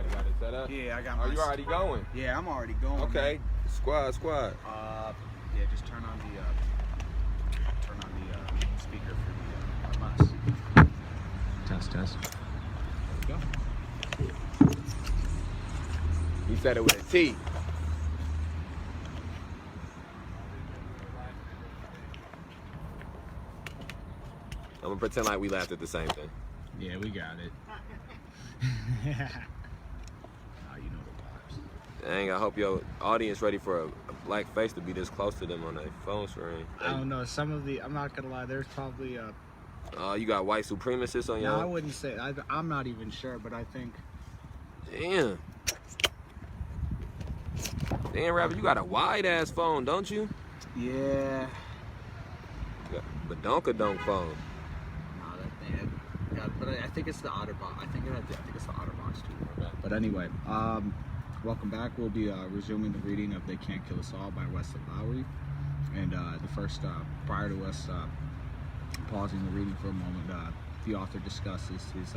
You got it set up? Yeah, I got my... Are you already going? Yeah, I'm already going. Okay. Man. Squad. Yeah, just turn on the speaker for the bus. Test. There we go. He said it with a T. I'm gonna pretend like we laughed at the same thing. Yeah, we got it. Oh, you know the vibes. Dang, I hope your audience ready for a black face to be this close to them on their phone screen. I don't know. Some of the, I'm not gonna lie. There's probably you got white supremacists on your. No, I wouldn't say. I'm not even sure, but I think. Damn, Rapper, you got a wide ass phone, don't you? Yeah. But donk phone. No, that thing. But I think it's the OtterBox. I think it's the OtterBox too. But anyway, welcome back. We'll be resuming the reading of "They Can't Kill Us All" by Wesley Lowery. And the first, prior to us pausing the reading for a moment, the author discusses his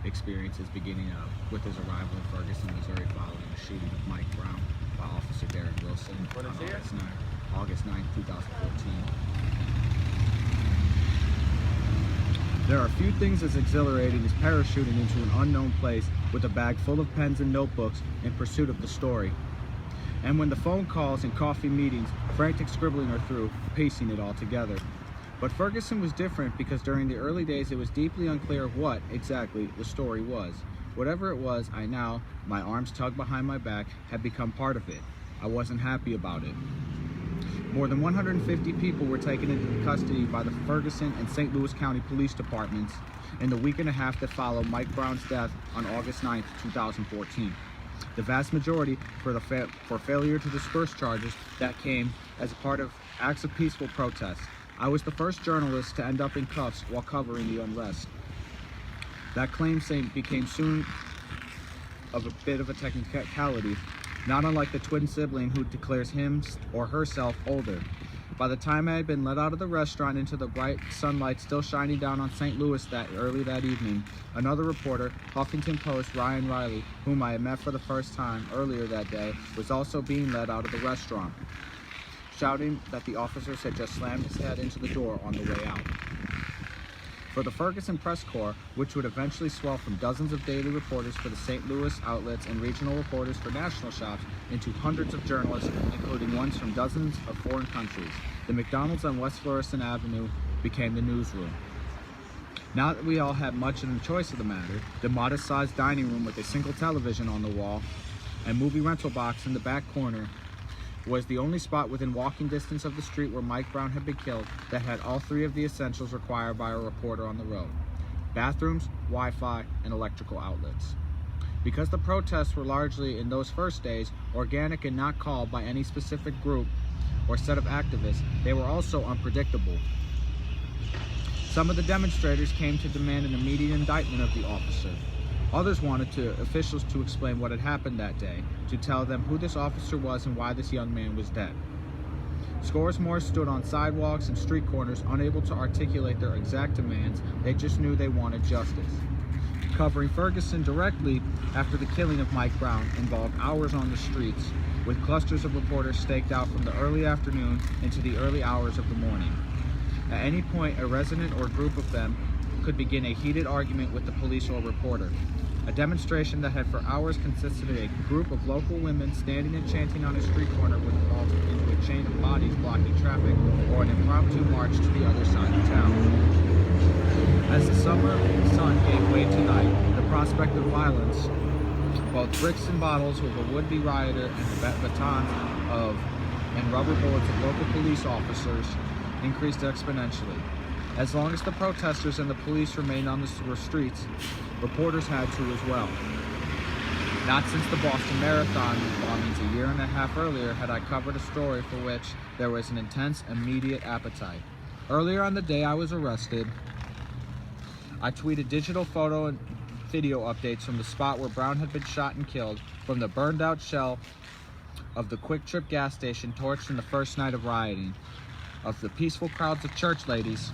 experiences beginning with his arrival in Ferguson, Missouri, following the shooting of Mike Brown by Officer Derek Wilson on August 9, 2014. There are few things as exhilarating as parachuting into an unknown place with a bag full of pens and notebooks in pursuit of the story. And when the phone calls and coffee meetings, frantic scribbling are through, piecing it all together. But Ferguson was different because during the early days it was deeply unclear what, exactly, the story was. Whatever it was, I now, my arms tugged behind my back, had become part of it. I wasn't happy about it. More than 150 people were taken into custody by the Ferguson and St. Louis County Police Departments in the week and a half that followed Mike Brown's death on August 9, 2014. The vast majority for failure to disperse charges that came as a part of acts of peaceful protest. I was the first journalist to end up in cuffs while covering the unrest. That claim became soon of a bit of a technicality, not unlike the twin sibling who declares him or herself older. By the time I had been let out of the restaurant into the bright sunlight still shining down on St. Louis early that evening, another reporter, Huffington Post Ryan Riley, whom I had met for the first time earlier that day, was also being let out of the restaurant, shouting that the officers had just slammed his head into the door on the way out. For the Ferguson Press Corps, which would eventually swell from dozens of daily reporters for the St. Louis outlets and regional reporters for national shops into hundreds of journalists, including ones from dozens of foreign countries, the McDonald's on West Florissant Avenue became the newsroom. Now that we all had much of the choice of the matter, the modest-sized dining room with a single television on the wall and movie rental box in the back corner was the only spot within walking distance of the street where Mike Brown had been killed that had all three of the essentials required by a reporter on the road: bathrooms, Wi-Fi, and electrical outlets. Because the protests were largely, in those first days, organic and not called by any specific group or set of activists, they were also unpredictable. Some of the demonstrators came to demand an immediate indictment of the officer. Others wanted officials to explain what had happened that day, to tell them who this officer was and why this young man was dead. Scores more stood on sidewalks and street corners, unable to articulate their exact demands. They just knew they wanted justice. Covering Ferguson directly after the killing of Mike Brown involved hours on the streets, with clusters of reporters staked out from the early afternoon into the early hours of the morning. At any point, a resident or group of them could begin a heated argument with the police or reporter. A demonstration that had for hours consisted of a group of local women standing and chanting on a street corner would evolve into a chain of bodies blocking traffic, or an impromptu march to the other side of town. As the summer sun gave way to night, the prospect of violence, both bricks and bottles with a would-be rioter and the batons and rubber bullets of local police officers, increased exponentially. As long as the protesters and the police remained on the streets, reporters had to as well. Not since the Boston Marathon bombings a year and a half earlier had I covered a story for which there was an intense, immediate appetite. Earlier on the day I was arrested, I tweeted digital photo and video updates from the spot where Brown had been shot and killed, from the burned out shell of the Quick Trip gas station torched in the first night of rioting, of the peaceful crowds of church ladies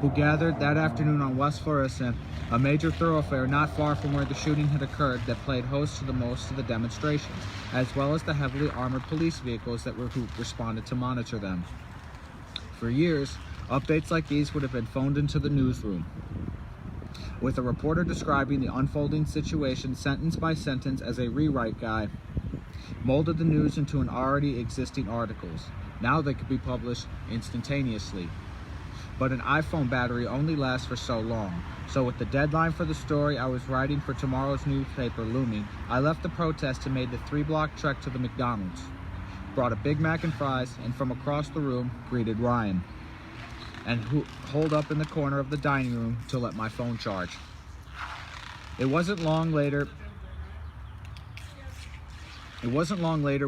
who gathered that afternoon on West Florissant, a major thoroughfare not far from where the shooting had occurred that played host to most of the demonstrations, as well as the heavily armored police vehicles who responded to monitor them. For years, updates like these would have been phoned into the newsroom, with a reporter describing the unfolding situation sentence by sentence as a rewrite guy molded the news into an already existing articles. Now they could be published instantaneously. But an iPhone battery only lasts for so long. So with the deadline for the story I was writing for tomorrow's newspaper looming, I left the protest and made the 3-block trek to the McDonald's, brought a Big Mac and fries, and from across the room greeted Ryan, and who holed up in the corner of the dining room to let my phone charge. It wasn't long later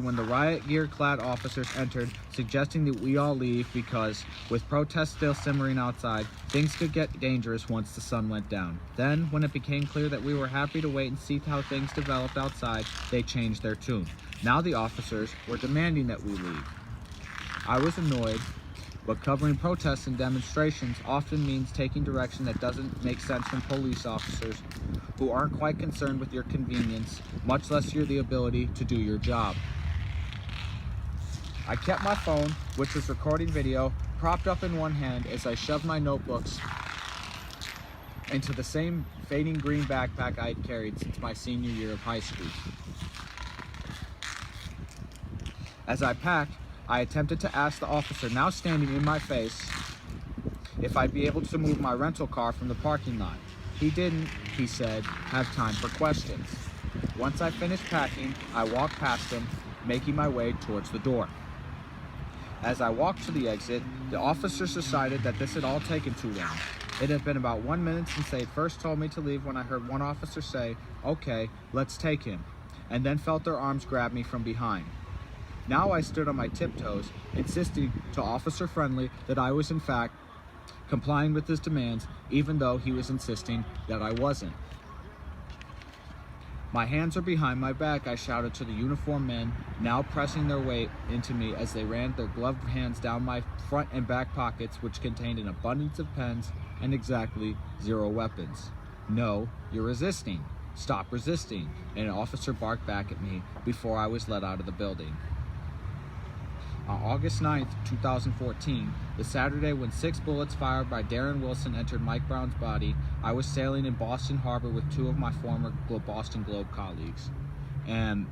when the riot gear-clad officers entered, suggesting that we all leave because, with protests still simmering outside, things could get dangerous once the sun went down. Then, when it became clear that we were happy to wait and see how things developed outside, they changed their tune. Now the officers were demanding that we leave. I was annoyed, but covering protests and demonstrations often means taking direction that doesn't make sense from police officers who aren't quite concerned with your convenience, much less the ability to do your job. I kept my phone, which was recording video, propped up in one hand as I shoved my notebooks into the same fading green backpack I had carried since my senior year of high school. As I packed, I attempted to ask the officer, now standing in my face, if I'd be able to move my rental car from the parking lot. He didn't, he said, have time for questions. Once I finished packing, I walked past him, making my way towards the door. As I walked to the exit, the officers decided that this had all taken too long. It had been about 1 minute since they had first told me to leave when I heard one officer say, "Okay, let's take him," and then felt their arms grab me from behind. Now I stood on my tiptoes, insisting to Officer Friendly that I was in fact complying with his demands, even though he was insisting that I wasn't. "My hands are behind my back," I shouted to the uniformed men, now pressing their weight into me as they ran their gloved hands down my front and back pockets, which contained an abundance of pens and exactly 0 weapons. "No, you're resisting. Stop resisting," and an officer barked back at me before I was let out of the building. On August 9th, 2014, the Saturday when 6 bullets fired by Darren Wilson entered Mike Brown's body, I was sailing in Boston Harbor with 2 of my former Boston Globe colleagues. And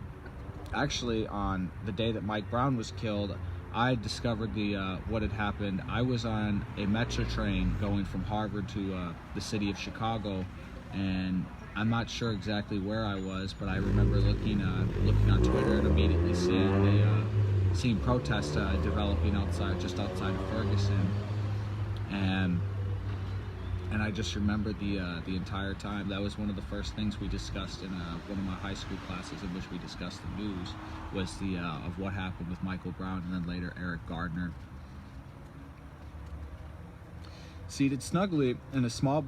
actually, on the day that Mike Brown was killed, I discovered what had happened. I was on a metro train going from Harvard to the city of Chicago, and I'm not sure exactly where I was, but I remember looking on Twitter and immediately seeing protests developing just outside of Ferguson, and I just remember the entire time. That was one of the first things we discussed in one of my high school classes, in which we discussed the news, was of what happened with Michael Brown and then later Eric Gardner. Seated snugly in a small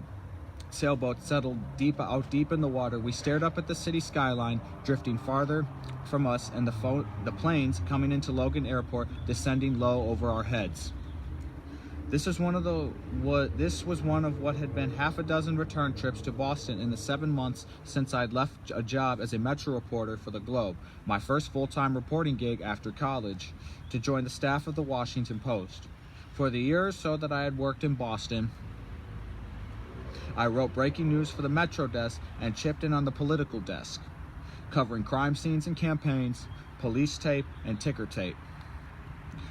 sailboat settled deep in the water, we stared up at the city skyline drifting farther from us and the planes coming into Logan Airport descending low over our heads. This was one of what had been half a dozen return trips to Boston in the 7 months since I'd left a job as a Metro reporter for the Globe, my first full-time reporting gig after college, to join the staff of the Washington Post. For the year or so that I had worked in Boston, I wrote breaking news for the Metro desk and chipped in on the political desk, covering crime scenes and campaigns, police tape, and ticker tape.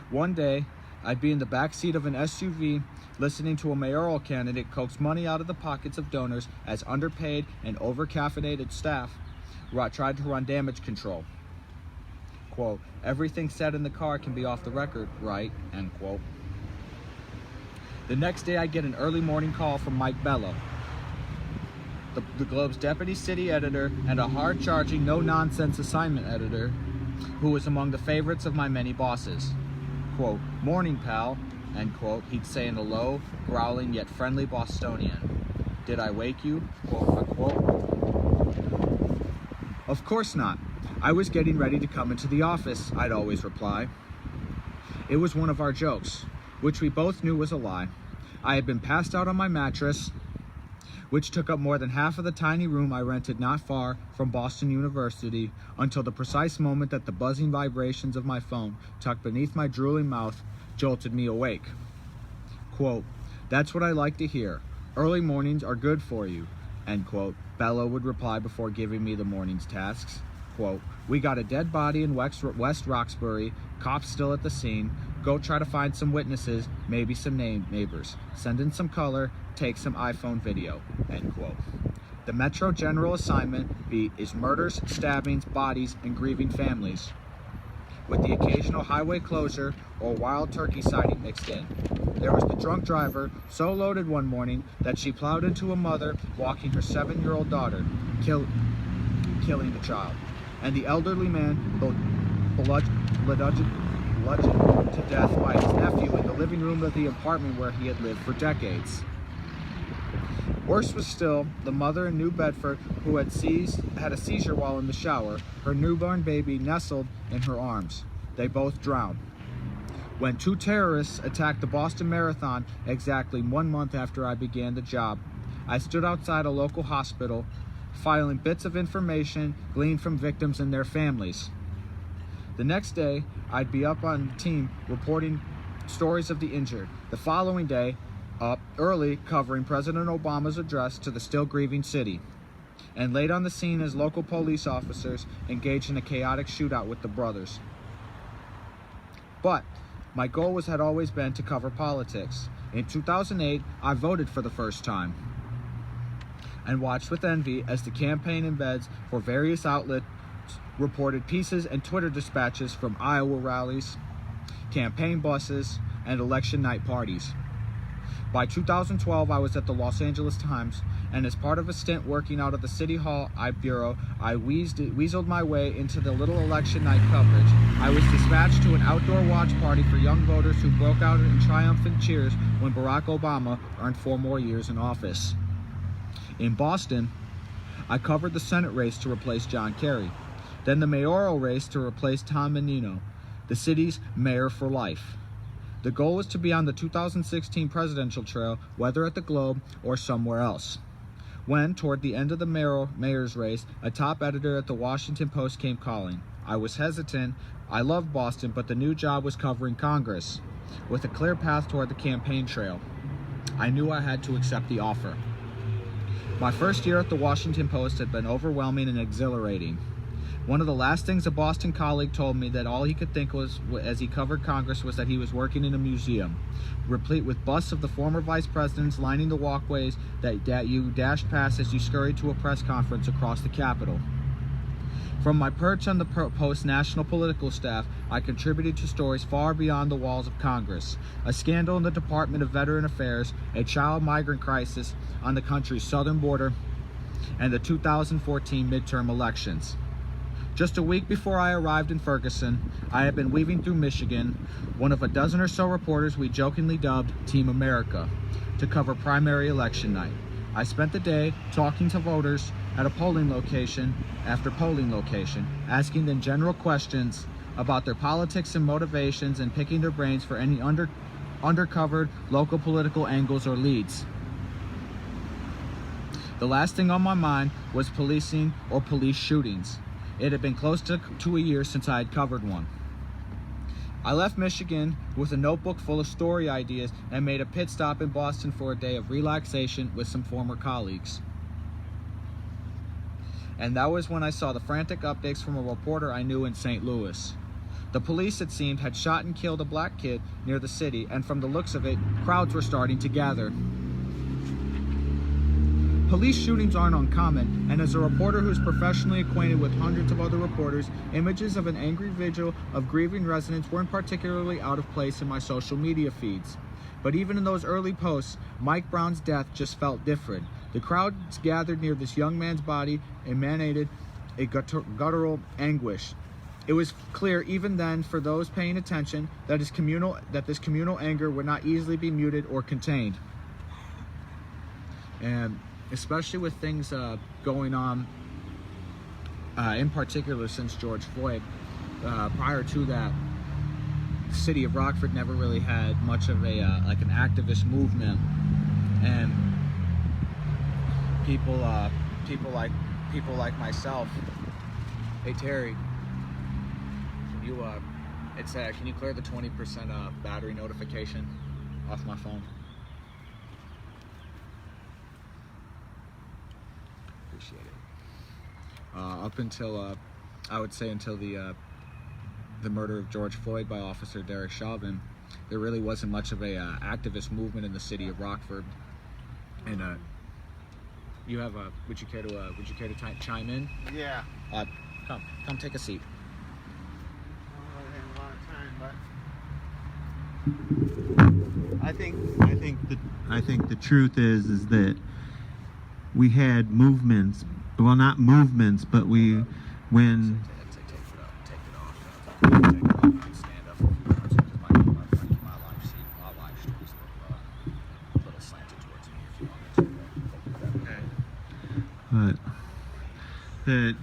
One day, I'd be in the back seat of an SUV listening to a mayoral candidate coax money out of the pockets of donors as underpaid and over-caffeinated staff tried to run damage control. Quote, "Everything said in the car can be off the record, right?" End quote. The next day, I get an early morning call from Mike Bello, the Globe's deputy city editor and a hard-charging, no-nonsense assignment editor who was among the favorites of my many bosses. Quote, "Morning, pal," end quote, he'd say in a low, growling yet friendly Bostonian. "Did I wake you?" Quote, unquote. "Of course not. I was getting ready to come into the office," I'd always reply. It was one of our jokes, which we both knew was a lie. I had been passed out on my mattress, which took up more than half of the tiny room I rented not far from Boston University, until the precise moment that the buzzing vibrations of my phone, tucked beneath my drooling mouth, jolted me awake. Quote, "That's what I like to hear. Early mornings are good for you," end quote. Bella would reply before giving me the morning's tasks. Quote, "We got a dead body in West Roxbury, cops still at the scene. Go try to find some witnesses, maybe some neighbors. Send in some color, take some iPhone video," end quote. The Metro General assignment beat is murders, stabbings, bodies, and grieving families, with the occasional highway closure or wild turkey sighting mixed in. There was the drunk driver, so loaded one morning that she plowed into a mother walking her 7-year-old daughter, killing the child, and the elderly man bludgeoned to death by his nephew in the living room of the apartment where he had lived for decades. Worse was still the mother in New Bedford who had a seizure while in the shower, her newborn baby nestled in her arms. They both drowned. When 2 terrorists attacked the Boston Marathon exactly 1 month after I began the job, I stood outside a local hospital, filing bits of information gleaned from victims and their families. The next day, I'd be up on the team reporting stories of the injured. The following day, up early covering President Obama's address to the still grieving city. And late on the scene as local police officers engaged in a chaotic shootout with the brothers. But my goal had always been to cover politics. In 2008, I voted for the first time and watched with envy as the campaign embeds for various outlets reported pieces and Twitter dispatches from Iowa rallies, campaign buses, and election night parties. By 2012, I was at the Los Angeles Times, and as part of a stint working out of the City Hall bureau, I weaseled my way into the little election night coverage. I was dispatched to an outdoor watch party for young voters who broke out in triumphant cheers when Barack Obama earned 4 more years in office. In Boston, I covered the Senate race to replace John Kerry, then the mayoral race to replace Tom Menino, the city's mayor for life. The goal was to be on the 2016 presidential trail, whether at the Globe or somewhere else. When, toward the end of the mayor's race, a top editor at the Washington Post came calling. I was hesitant. I loved Boston, but the new job was covering Congress, with a clear path toward the campaign trail. I knew I had to accept the offer. My first year at the Washington Post had been overwhelming and exhilarating. One of the last things a Boston colleague told me that all he could think was, as he covered Congress, was that he was working in a museum, replete with busts of the former vice presidents lining the walkways that you dashed past as you scurried to a press conference across the Capitol. From my perch on the Post national political staff, I contributed to stories far beyond the walls of Congress. A scandal in the Department of Veteran Affairs, a child migrant crisis on the country's southern border, and the 2014 midterm elections. Just a week before I arrived in Ferguson, I had been weaving through Michigan, one of a dozen or so reporters we jokingly dubbed Team America, to cover primary election night. I spent the day talking to voters at a polling location after polling location, asking them general questions about their politics and motivations and picking their brains for any undercovered local political angles or leads. The last thing on my mind was policing or police shootings. It had been close to a year since I had covered one. I left Michigan with a notebook full of story ideas and made a pit stop in Boston for a day of relaxation with some former colleagues. And that was when I saw the frantic updates from a reporter I knew in St. Louis. The police, it seemed, had shot and killed a black kid near the city, and from the looks of it, crowds were starting to gather. Police shootings aren't uncommon, and as a reporter who's professionally acquainted with hundreds of other reporters, images of an angry vigil of grieving residents weren't particularly out of place in my social media feeds. But even in those early posts, Mike Brown's death just felt different. The crowds gathered near this young man's body emanated a guttural anguish. It was clear even then for those paying attention that this communal anger would not easily be muted or contained. And especially with things going on, in particular since George Floyd, prior to that, the city of Rockford never really had much of a like an activist movement, and people like myself. Hey Terry, can you clear the 20% battery notification off my phone? Appreciate it. Up until I would say until the murder of George Floyd by Officer Derek Chauvin, there really wasn't much of a activist movement in the city of Rockford. And you have would you care to chime in? Yeah. Come take a seat. I think the truth is that we had movements. Well, not movements, but when Take it off. Stand up because my live stream is a little slanted towards me if you want it. but that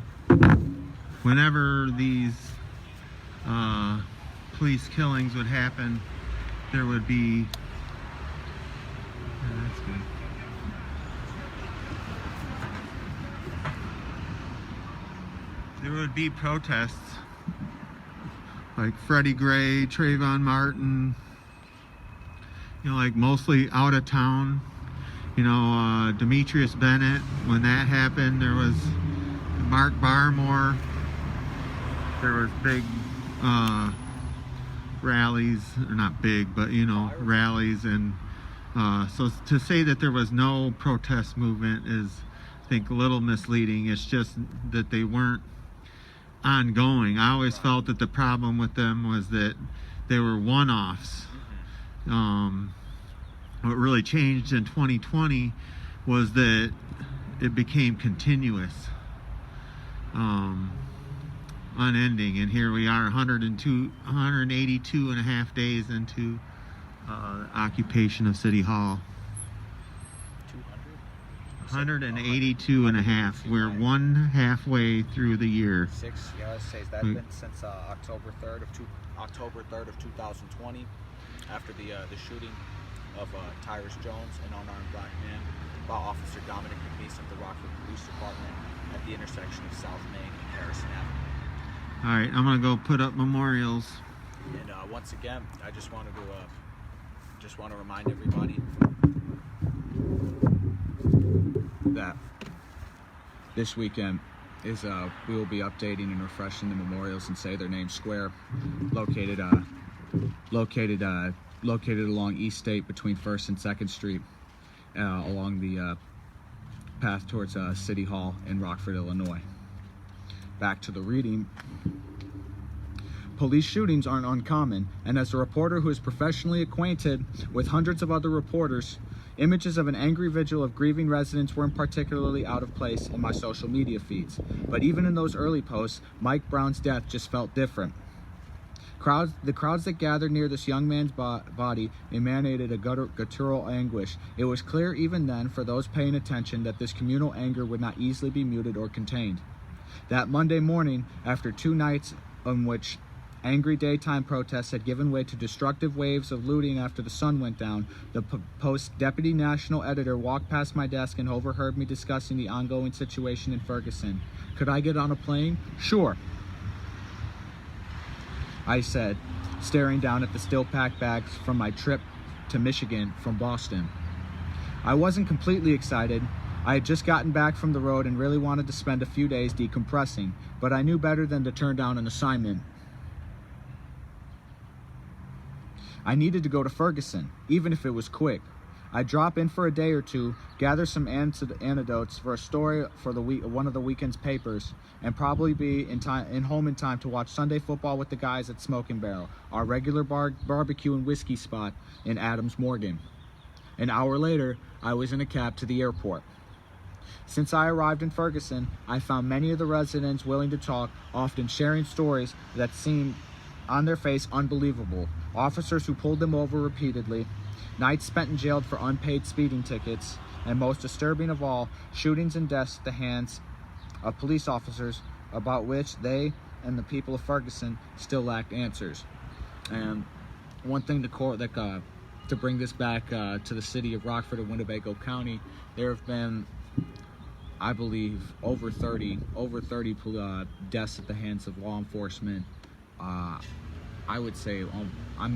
whenever these police killings would happen, there would be that's good. There would be protests like Freddie Gray, Trayvon Martin, like mostly out of town. Demetrius Bennett, when that happened, there was Mark Barmore. There was big rallies, or not big, but rallies, and so to say that there was no protest movement is, I think, a little misleading. It's just that they weren't ongoing. I always felt that the problem with them was that they were one-offs. What really changed in 2020 was that it became continuous, unending, and here we are 182 and a half days into occupation of City Hall. 182 and a half. We're halfway through the year. That's been since October 3rd of 2020, after the shooting of Tyrus Jones, an unarmed black man, by Officer Dominic McNeese of the Rockford Police Department at the intersection of South Main and Harrison Avenue. All right, I'm gonna go put up memorials. And once again, I just want to remind everybody that this weekend is we will be updating and refreshing the memorials in Say Their Name Square, located along East State between 1st and 2nd Street, along the path towards City Hall in Rockford, Illinois. Back to the reading. Police shootings aren't uncommon, and as a reporter who is professionally acquainted with hundreds of other reporters, images of an angry vigil of grieving residents weren't particularly out of place in my social media feeds. But even in those early posts, Mike Brown's death just felt different. The crowds that gathered near this young man's body emanated a guttural anguish. It was clear even then, for those paying attention, that this communal anger would not easily be muted or contained. That Monday morning, after 2 nights on which angry daytime protests had given way to destructive waves of looting after the sun went down, the Post's deputy national editor walked past my desk and overheard me discussing the ongoing situation in Ferguson. Could I get on a plane? Sure, I said, staring down at the still-packed bags from my trip to Michigan from Boston. I wasn't completely excited. I had just gotten back from the road and really wanted to spend a few days decompressing, but I knew better than to turn down an assignment. I needed to go to Ferguson, even if it was quick. I'd drop in for a day or two, gather some anecdotes for a story for one of the weekend's papers, and probably be home in time to watch Sunday football with the guys at Smoking Barrel, our regular barbecue and whiskey spot in Adams Morgan. An hour later, I was in a cab to the airport. Since I arrived in Ferguson, I found many of the residents willing to talk, often sharing stories that seemed on their face unbelievable. Officers who pulled them over repeatedly, nights spent in jail for unpaid speeding tickets, and most disturbing of all, shootings and deaths at the hands of police officers about which they and the people of Ferguson still lacked answers. And one thing to bring this back to the city of Rockford and Winnebago County, there have been, I believe, over 30 deaths at the hands of law enforcement. I would say I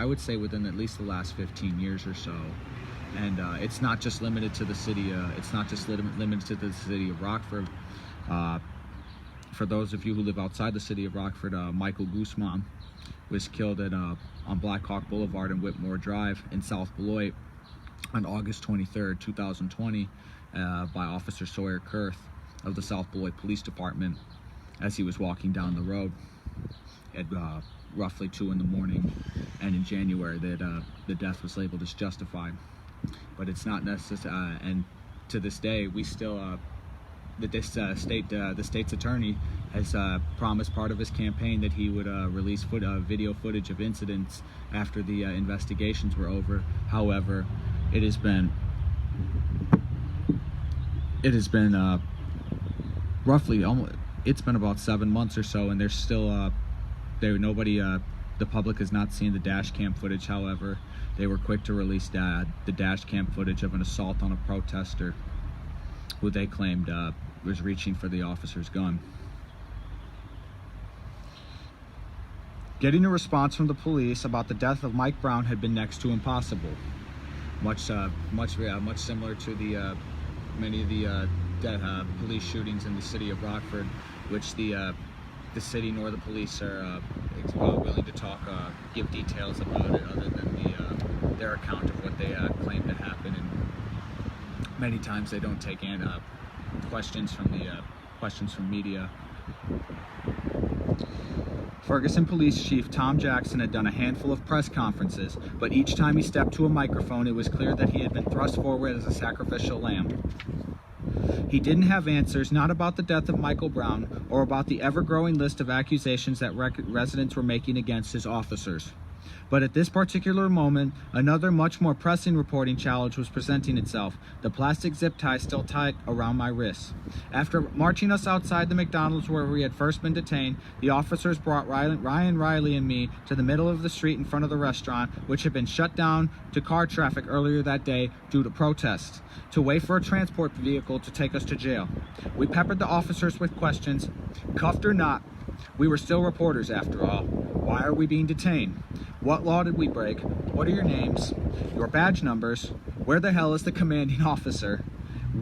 would say within at least the last 15 years or so. And it's not just limited to the city. It's not just limited to the city of Rockford. For those of you who live outside the city of Rockford, Michael Guzman was killed on Black Hawk Boulevard and Whitmore Drive in South Beloit on August 23rd, 2020, by Officer Sawyer Kurth of the South Beloit Police Department as he was walking down the road at roughly 2 in the morning. And in January, the death was labeled as justified. But it's not necessary, and to this day, we still, the state's attorney has promised part of his campaign that he would release video footage of incidents after the investigations were over. However, it has been roughly it's been about 7 months or so, and there's still the public has not seen the dash cam footage. However, they were quick to release the dash cam footage of an assault on a protester who they claimed was reaching for the officer's gun. Getting a response from the police about the death of Mike Brown had been next to impossible. Much similar to the many of the police shootings in the city of Rockford, which the city nor the police are willing to give details about it, other than their account of what they claim to happen. And many times they don't take in questions from media. Ferguson Police Chief Tom Jackson had done a handful of press conferences, but each time he stepped to a microphone, it was clear that he had been thrust forward as a sacrificial lamb. He didn't have answers, not about the death of Michael Brown or about the ever-growing list of accusations that residents were making against his officers. But at this particular moment, another much more pressing reporting challenge was presenting itself, the plastic zip tie still tied around my wrists. After marching us outside the McDonald's where we had first been detained, the officers brought Ryan Riley and me to the middle of the street in front of the restaurant, which had been shut down to car traffic earlier that day due to protests, to wait for a transport vehicle to take us to jail. We peppered the officers with questions. Cuffed or not, we were still reporters after all. Why are we being detained? What law did we break? What are your names? Your badge numbers? Where the hell is the commanding officer?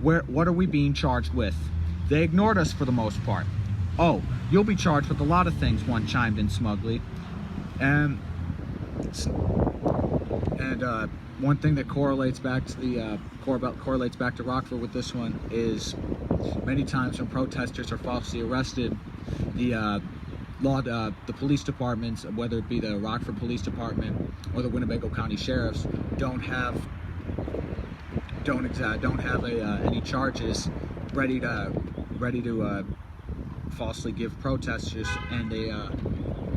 What are we being charged with? They ignored us for the most part. Oh, you'll be charged with a lot of things, one chimed in smugly. And one thing that correlates back to Rockford with this one is many times when protesters are falsely arrested, the police departments, whether it be the Rockford Police Department or the Winnebago County Sheriffs, don't have any charges ready to falsely give protesters, and they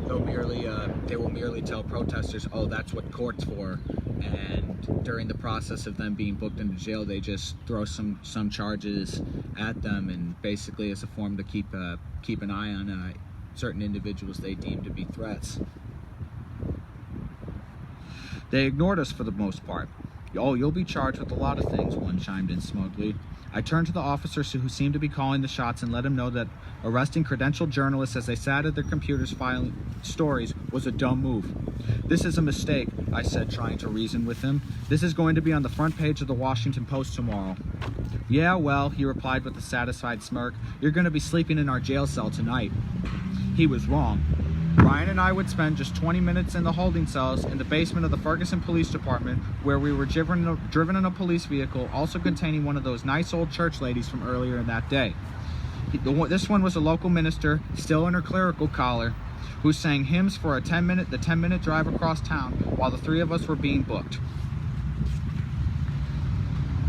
will merely tell protesters, oh, that's what court's for. And during the process of them being booked into jail, they just throw some charges at them, and basically as a form to keep an eye on certain individuals they deem to be threats. They ignored us for the most part. Oh, you'll be charged with a lot of things, one chimed in smugly. I turned to the officers who seemed to be calling the shots and let them know that arresting credentialed journalists as they sat at their computers filing stories was a dumb move. This is a mistake, I said, trying to reason with him. This is going to be on the front page of the Washington Post tomorrow. Yeah, well, he replied with a satisfied smirk, you're going to be sleeping in our jail cell tonight. He was wrong. Ryan and I would spend just 20 minutes in the holding cells in the basement of the Ferguson Police Department, where we were driven in a police vehicle, also containing one of those nice old church ladies from earlier in that day. This one was a local minister, still in her clerical collar, who sang hymns for the 10-minute drive across town while the three of us were being booked.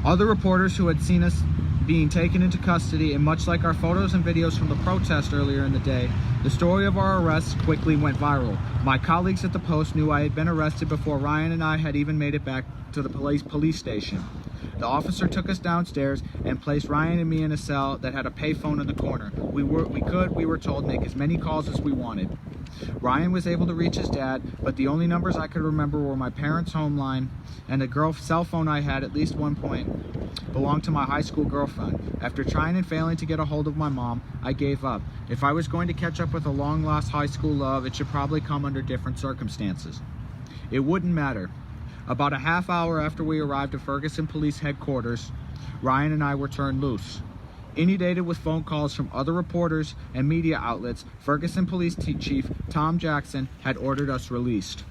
Other reporters who had seen us being taken into custody, and much like our photos and videos from the protest earlier in the day, the story of our arrests quickly went viral. My colleagues at the Post knew I had been arrested before Ryan and I had even made it back to the police station. The officer took us downstairs and placed Ryan and me in a cell that had a payphone in the corner. We were told, make as many calls as we wanted. Ryan was able to reach his dad, but the only numbers I could remember were my parents' home line and a girl cell phone I had at least one point belonged to my high school girlfriend. After trying and failing to get a hold of my mom, I gave up. If I was going to catch up with a long-lost high school love, it should probably come under different circumstances. It wouldn't matter. About a half hour after we arrived at Ferguson Police Headquarters, Ryan and I were turned loose. Inundated with phone calls from other reporters and media outlets, Ferguson Police Chief Tom Jackson had ordered us released.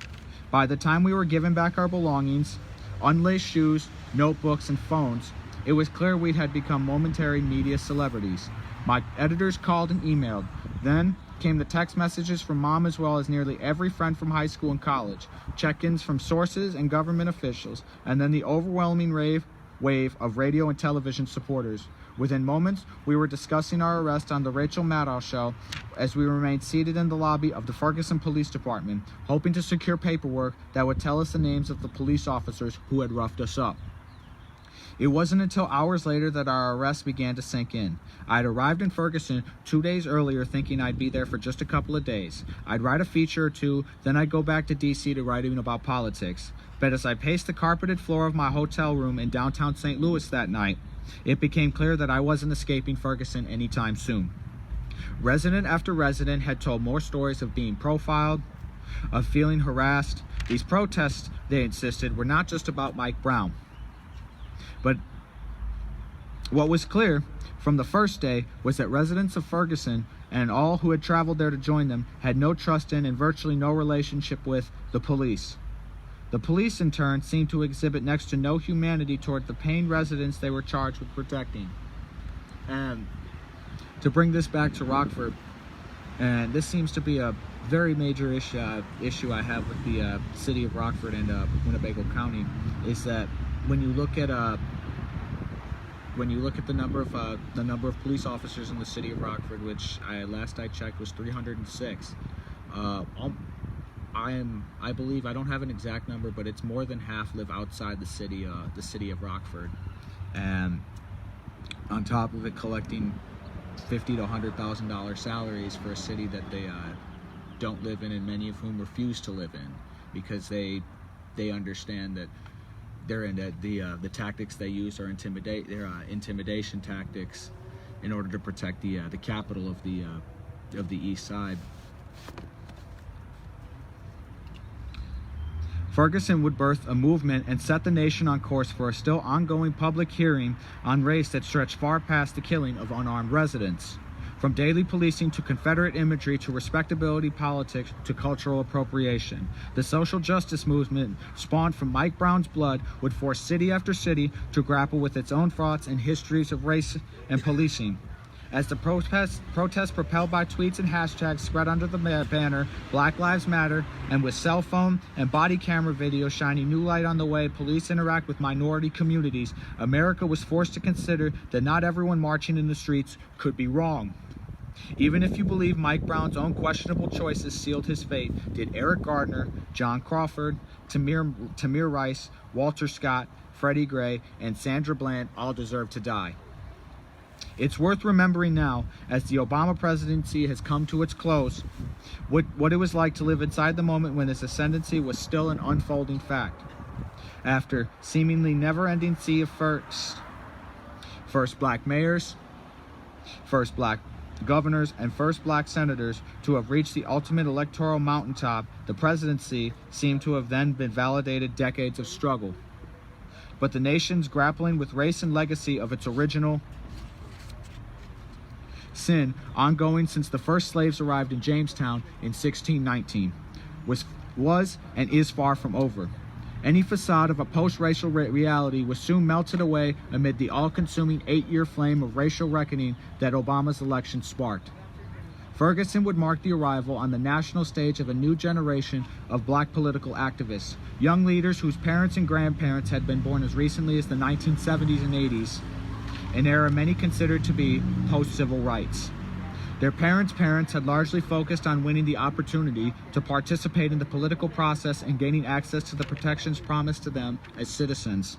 By the time we were given back our belongings, unlaced shoes, notebooks, and phones, it was clear we had become momentary media celebrities. My editors called and emailed. Then came the text messages from Mom as well as nearly every friend from high school and college, check-ins from sources and government officials, and then the overwhelming wave of radio and television supporters. Within moments, we were discussing our arrest on the Rachel Maddow show as we remained seated in the lobby of the Ferguson Police Department, hoping to secure paperwork that would tell us the names of the police officers who had roughed us up. It wasn't until hours later that our arrest began to sink in. I'd arrived in Ferguson 2 days earlier thinking I'd be there for just a couple of days. I'd write a feature or two, then I'd go back to DC to writing about politics. But as I paced the carpeted floor of my hotel room in downtown St. Louis that night, it became clear that I wasn't escaping Ferguson anytime soon. Resident after resident had told more stories of being profiled, of feeling harassed. These protests, they insisted, were not just about Mike Brown. But what was clear from the first day was that residents of Ferguson and all who had traveled there to join them had no trust in and virtually no relationship with the police. The police, in turn, seemed to exhibit next to no humanity toward the paying residents they were charged with protecting. And to bring this back to Rockford, and this seems to be a very major issue I have with the city of Rockford and Winnebago County, is that when you look at the number of police officers in the city of Rockford, which last I checked was 306, I believe, I don't have an exact number, but it's more than half live outside the city of Rockford, and on top of it, collecting $50,000 to $100,000 salaries for a city that they don't live in, and many of whom refuse to live in because they understand that they're in the tactics they use are intimidation tactics in order to protect the capital of the East Side. Ferguson would birth a movement and set the nation on course for a still ongoing public hearing on race that stretched far past the killing of unarmed residents. From daily policing to Confederate imagery to respectability politics to cultural appropriation, the social justice movement spawned from Mike Brown's blood would force city after city to grapple with its own thoughts and histories of race and policing. As the protests propelled by tweets and hashtags spread under the banner Black Lives Matter, and with cell phone and body camera video shining new light on the way police interact with minority communities, America was forced to consider that not everyone marching in the streets could be wrong. Even if you believe Mike Brown's own questionable choices sealed his fate, did Eric Gardner, John Crawford, Tamir Rice, Walter Scott, Freddie Gray, and Sandra Bland all deserve to die? It's worth remembering now, as the Obama presidency has come to its close, what it was like to live inside the moment when this ascendancy was still an unfolding fact. After seemingly never-ending sea of first black mayors, first black governors, and first black senators to have reached the ultimate electoral mountaintop, the presidency seemed to have then been validated decades of struggle. But the nation's grappling with race and legacy of its original sin, ongoing since the first slaves arrived in Jamestown in 1619, was and is far from over. Any facade of a post-racial reality was soon melted away amid the all-consuming 8-year flame of racial reckoning that Obama's election sparked. Ferguson would mark the arrival on the national stage of a new generation of black political activists, young leaders whose parents and grandparents had been born as recently as the 1970s and 80s, an era many considered to be post-civil rights. Their parents' had largely focused on winning the opportunity to participate in the political process and gaining access to the protections promised to them as citizens.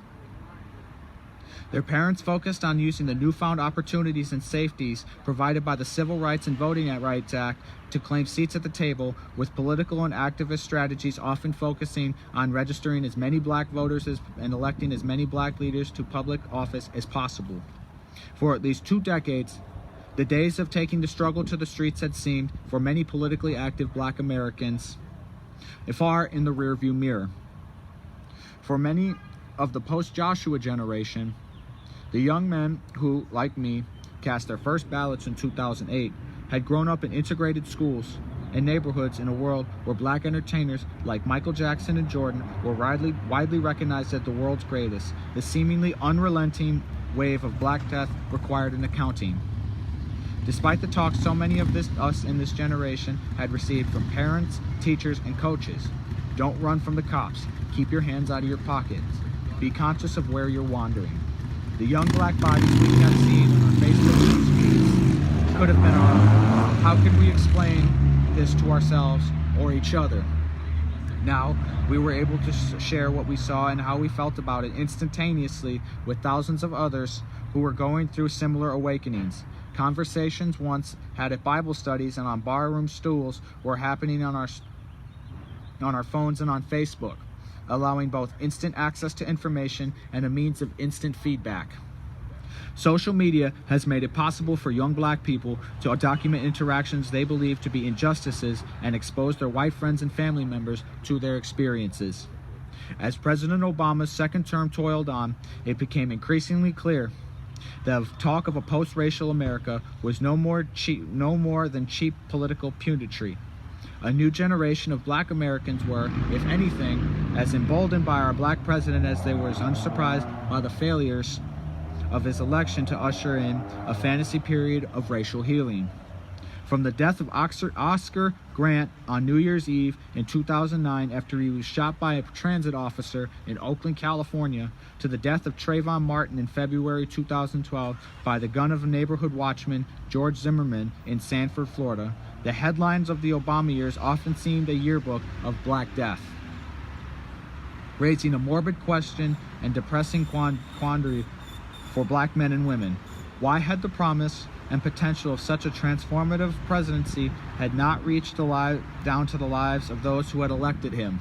Their parents focused on using the newfound opportunities and safeties provided by the Civil Rights and Voting Rights Act to claim seats at the table, with political and activist strategies often focusing on registering as many black voters and electing as many black leaders to public office as possible. For at least 2 decades, the days of taking the struggle to the streets had seemed, for many politically active black Americans, far in the rearview mirror. For many of the post-Joshua generation, the young men who, like me, cast their first ballots in 2008 had grown up in integrated schools and neighborhoods in a world where black entertainers like Michael Jackson and Jordan were widely recognized as the world's greatest. The seemingly unrelenting wave of black death required an accounting. Despite the talk so many of us in this generation had received from parents, teachers, and coaches: don't run from the cops, keep your hands out of your pockets, be conscious of where you're wandering. The young black bodies we have seen on our Facebook feeds could have been our own. How could we explain this to ourselves or each other? Now, we were able to share what we saw and how we felt about it instantaneously with thousands of others who were going through similar awakenings. Conversations once had at Bible studies and on barroom stools were happening on our phones and on Facebook, allowing both instant access to information and a means of instant feedback. Social media has made it possible for young black people to document interactions they believe to be injustices and expose their white friends and family members to their experiences. As President Obama's second term toiled on, it became increasingly clear that talk of a post-racial America was no more than cheap political punditry. A new generation of black Americans were, if anything, as emboldened by our black president as they were as unsurprised by the failures of his election to usher in a fantasy period of racial healing. From the death of Oscar Grant on New Year's Eve in 2009 after he was shot by a transit officer in Oakland, California, to the death of Trayvon Martin in February 2012 by the gun of a neighborhood watchman, George Zimmerman, in Sanford, Florida, the headlines of the Obama years often seemed a yearbook of Black Death, raising a morbid question and depressing quandary for black men and women. Why had the promise and potential of such a transformative presidency had not reached down to the lives of those who had elected him?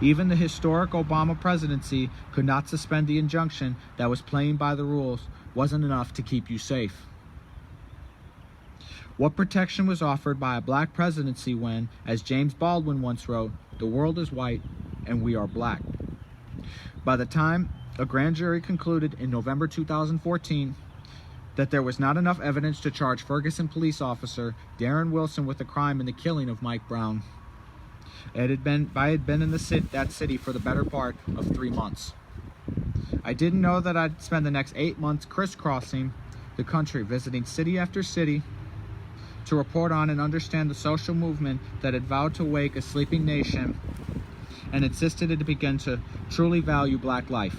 Even the historic Obama presidency could not suspend the injunction that was playing by the rules wasn't enough to keep you safe. What protection was offered by a black presidency when, as James Baldwin once wrote, the world is white and we are black? By the time a grand jury concluded in November 2014 that there was not enough evidence to charge Ferguson police officer Darren Wilson with the crime in the killing of Mike Brown, I had been in that city for the better part of 3 months. I didn't know that I'd spend the next 8 months crisscrossing the country, visiting city after city, to report on and understand the social movement that had vowed to wake a sleeping nation and insisted it begin to truly value black life.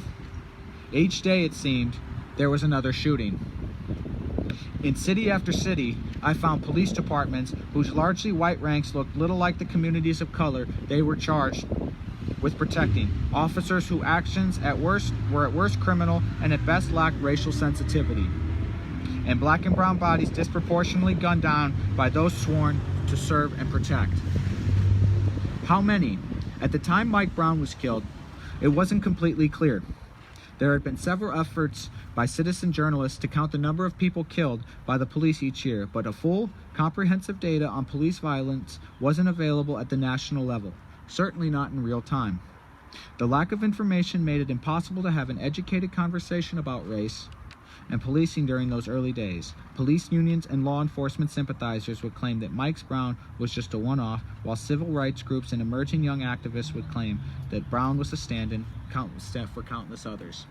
Each day, it seemed, there was another shooting. In city after city, I found police departments whose largely white ranks looked little like the communities of color they were charged with protecting. Officers whose actions were at worst criminal and at best lacked racial sensitivity. And black and brown bodies disproportionately gunned down by those sworn to serve and protect. How many? At the time Mike Brown was killed, it wasn't completely clear. There had been several efforts by citizen journalists to count the number of people killed by the police each year, but a full, comprehensive data on police violence wasn't available at the national level, certainly not in real time. The lack of information made it impossible to have an educated conversation about race and policing during those early days. Police unions and law enforcement sympathizers would claim that Mike Brown was just a one-off, while civil rights groups and emerging young activists would claim that Brown was a stand-in for countless others.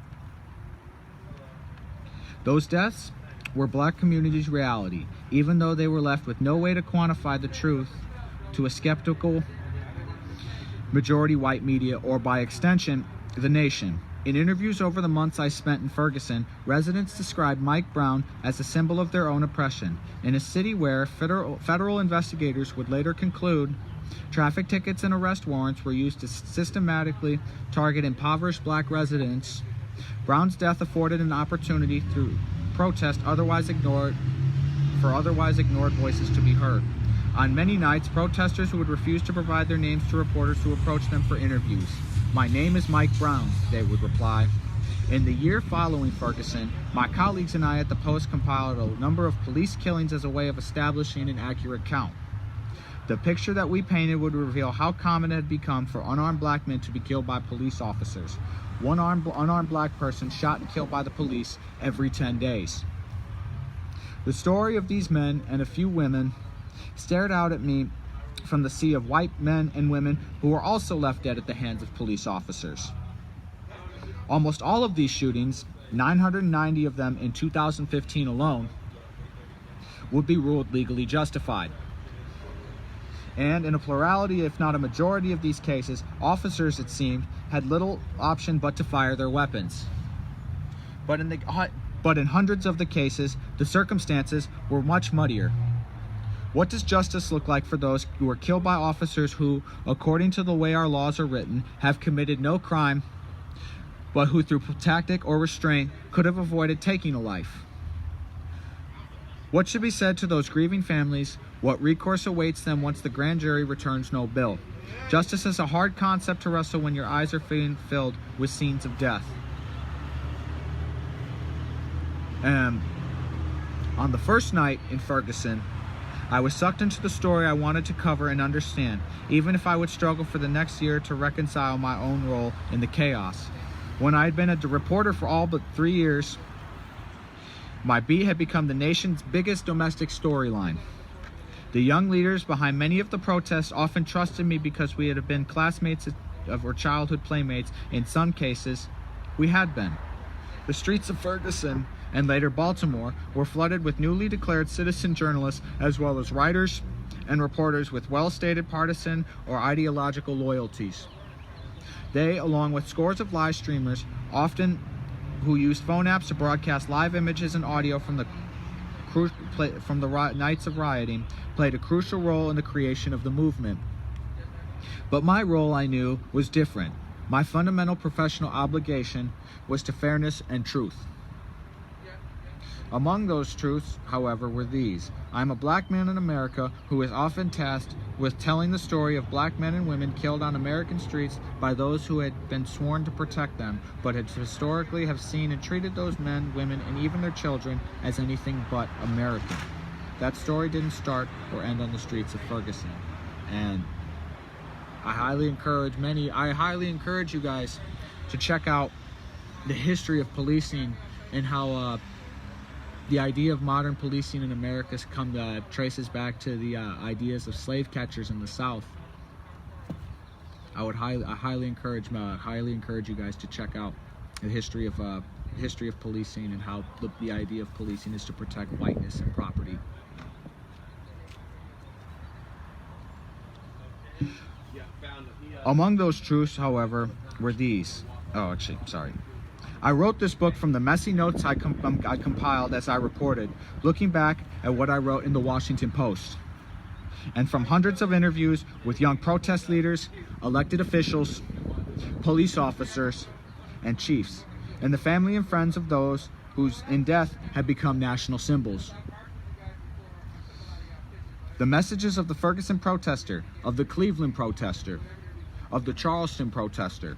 Those deaths were black communities' reality, even though they were left with no way to quantify the truth to a skeptical majority white media, or by extension, the nation. In interviews over the months I spent in Ferguson, residents described Mike Brown as a symbol of their own oppression. In a city where federal investigators would later conclude traffic tickets and arrest warrants were used to systematically target impoverished black residents Brown's death afforded an opportunity through protest otherwise ignored voices to be heard. On many nights, protesters would refuse to provide their names to reporters who approached them for interviews. "My name is Mike Brown," they would reply. In the year following Ferguson, my colleagues and I at the Post compiled a number of police killings as a way of establishing an accurate count. The picture that we painted would reveal how common it had become for unarmed black men to be killed by police officers. One unarmed black person shot and killed by the police every 10 days. The story of these men and a few women stared out at me from the sea of white men and women who were also left dead at the hands of police officers. Almost all of these shootings, 990 of them in 2015 alone, would be ruled legally justified. And in a plurality, if not a majority of these cases, officers, it seemed, had little option but to fire their weapons. But in hundreds of the cases, the circumstances were much muddier. What does justice look like for those who were killed by officers who, according to the way our laws are written, have committed no crime, but who through tactic or restraint could have avoided taking a life? What should be said to those grieving families? What recourse awaits them once the grand jury returns no bill? Justice is a hard concept to wrestle when your eyes are being filled with scenes of death. On the first night in Ferguson, I was sucked into the story I wanted to cover and understand, even if I would struggle for the next year to reconcile my own role in the chaos. When I had been a reporter for all but 3 years, my beat had become the nation's biggest domestic storyline. The young leaders behind many of the protests often trusted me because we had been classmates or childhood playmates. In some cases, we had been. The streets of Ferguson and later Baltimore were flooded with newly declared citizen journalists, as well as writers and reporters with well-stated partisan or ideological loyalties. They, along with scores of live streamers, often who used phone apps to broadcast live images and audio from the nights of rioting, played a crucial role in the creation of the movement. But my role, I knew, was different. My fundamental professional obligation was to fairness and truth. Among those truths, however, were these. I am a black man in America who is often tasked with telling the story of black men and women killed on American streets by those who had been sworn to protect them, but had historically have seen and treated those men, women, and even their children as anything but American. That story didn't start or end on the streets of Ferguson. And I highly encourage you guys to check out the history of policing and how the idea of modern policing in America traces back to the ideas of slave catchers in the South. I highly encourage you guys to check out the history of policing and how the idea of policing is to protect whiteness and property. Among those truths, however, were these. I wrote this book from the messy notes I compiled as I reported, looking back at what I wrote in the Washington Post, and from hundreds of interviews with young protest leaders, elected officials, police officers, and chiefs, and the family and friends of those whose in death had become national symbols. The messages of the Ferguson protester, of the Cleveland protester, of the Charleston protester,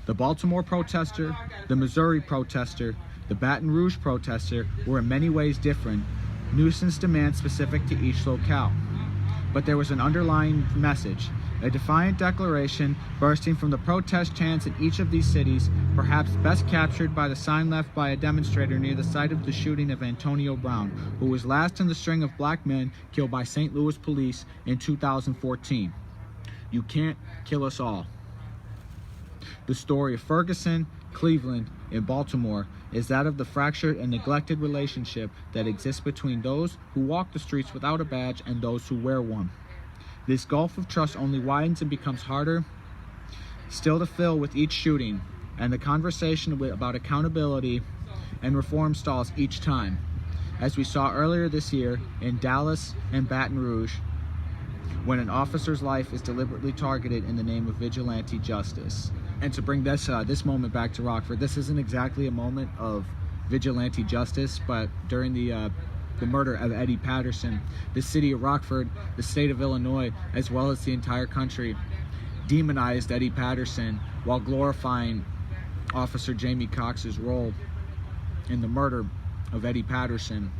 the Baltimore protester, the Missouri protester, the Baton Rouge protester were in many ways different, nuisance demands specific to each locale. But there was an underlying message, a defiant declaration bursting from the protest chants in each of these cities, perhaps best captured by the sign left by a demonstrator near the site of the shooting of Antonio Brown, who was last in the string of black men killed by St. Louis police in 2014. You can't kill us all. The story of Ferguson, Cleveland, and Baltimore is that of the fractured and neglected relationship that exists between those who walk the streets without a badge and those who wear one. This gulf of trust only widens and becomes harder still to fill with each shooting, and the conversation about accountability and reform stalls each time, as we saw earlier this year in Dallas and Baton Rouge, when an officer's life is deliberately targeted in the name of vigilante justice. And to bring this this moment back to Rockford, this isn't exactly a moment of vigilante justice, but during the murder of Eddie Patterson, the city of Rockford, the state of Illinois, as well as the entire country, demonized Eddie Patterson while glorifying Officer Jamie Cox's role in the murder of Eddie Patterson,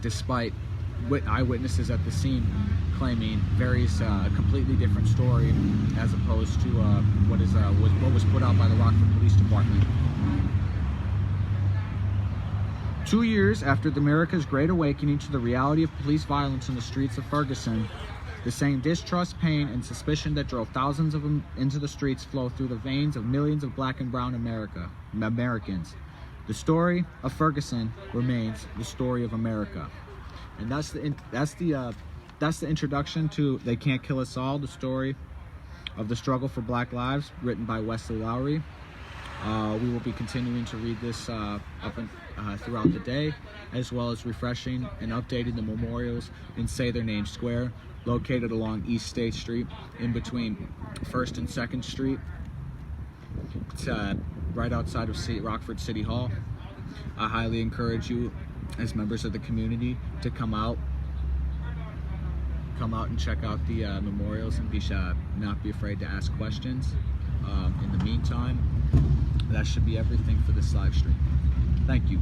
despite eyewitnesses at the scene claiming a completely different story as opposed to what was put out by the Rockford Police Department. 2 years after America's Great Awakening to the reality of police violence in the streets of Ferguson, the same distrust, pain, and suspicion that drove thousands of them into the streets flow through the veins of millions of black and brown Americans. The story of Ferguson remains the story of America. And that's the introduction to They Can't Kill Us All, the story of the struggle for black lives, written by Wesley Lowery. We will be continuing to read this throughout the day, as well as refreshing and updating the memorials in Say Their Name Square, located along East State Street, in between 1st and 2nd Street. It's right outside of Rockford City Hall. I highly encourage you, as members of the community, to come out and check out the memorials and not be afraid to ask questions. In the meantime, that should be everything for this live stream. Thank you.